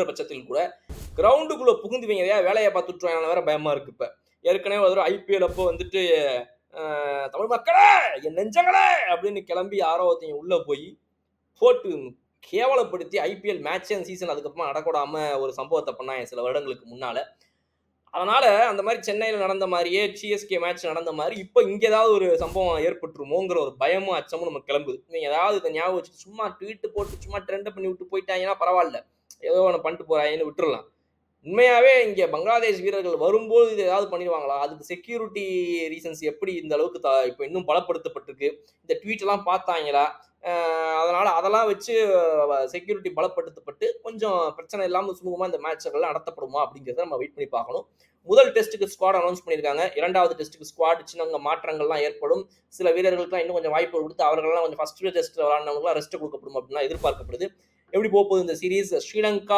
பட்சத்தில் கூட கிரவுண்டுக்குள்ள புகுந்து வேலையை பார்த்துட்டு வேற பயமா இருக்கு. இப்ப ஏற்கனவே ஒரு ஐபிஎல் அப்போ வந்துட்டு தமிழ் மக்களே என் நெஞ்சங்களே அப்படின்னு கிளம்பி யாரோ ஒருத்தங்க உள்ள போய் போட்டு கேவலப்படுத்தி ஐபிஎல் மேட்ச் சீசன் அதுக்கப்புறமா நடக்கூடாம ஒரு சம்பவத்தை பண்ணாங்க சில வருடங்களுக்கு முன்னால. அதனால அந்த மாதிரி சென்னையில நடந்த மாதிரியே சிஎஸ்கே மேட்ச் நடந்த மாதிரி இப்ப இங்க ஏதாவது ஒரு சம்பவம் ஏற்பட்டுருமோங்கிற ஒரு பயமும் அச்சமும் நமக்கு கிளம்புது. நீங்க ஏதாவது இதை ஞாபகம் வச்சு சும்மா ட்வீட் போட்டு சும்மா ட்ரெண்ட் பண்ணி விட்டு போயிட்டாங்கன்னா பரவாயில்ல, ஏதோ ஒன்று பண்ணிட்டு போறாங்கன்னு விட்டுறலாம். உண்மையாவே இங்க பங்களாதேஷ் வீரர்கள் வரும்போது இது ஏதாவது பண்ணிடுவாங்களா? அதுக்கு செக்யூரிட்டி ரீசன்ஸ் எப்படி இந்த அளவுக்கு இப்ப இன்னும் பலப்படுத்தப்பட்டிருக்கு? இந்த ட்வீட் எல்லாம் பார்த்தாங்களா? அதனால அதெல்லாம் வச்சு செக்யூரிட்டி பலப்படுத்தப்பட்டு கொஞ்சம் பிரச்சனை இல்லாம சுமூகமா இந்த மேட்ச்கள் நடத்தப்படுமா அப்படிங்கிறத நம்ம வெயிட் பண்ணி பார்க்கணும். முதல் டெஸ்ட்டுக்கு ஸ்குவாட் அனௌன்ஸ் பண்ணியிருக்காங்க. 2வது டெஸ்ட்டுக்கு ஸ்குவாட் சின்ன மாற்றங்கள்லாம் ஏற்படும். சில வீரர்களுக்குலாம் இன்னும் கொஞ்சம் வாய்ப்பு கொடுத்து அவர்கள்லாம் கொஞ்சம் ஃபர்ஸ்ட் டெஸ்ட் விளையாடுனவங்கலாம் ரெஸ்ட் கொடுக்கப்படும் அப்படின்னு எதிர்பார்க்கப்படுது. எப்படி போகுது இந்த சீரீஸ்? ஸ்ரீலங்கா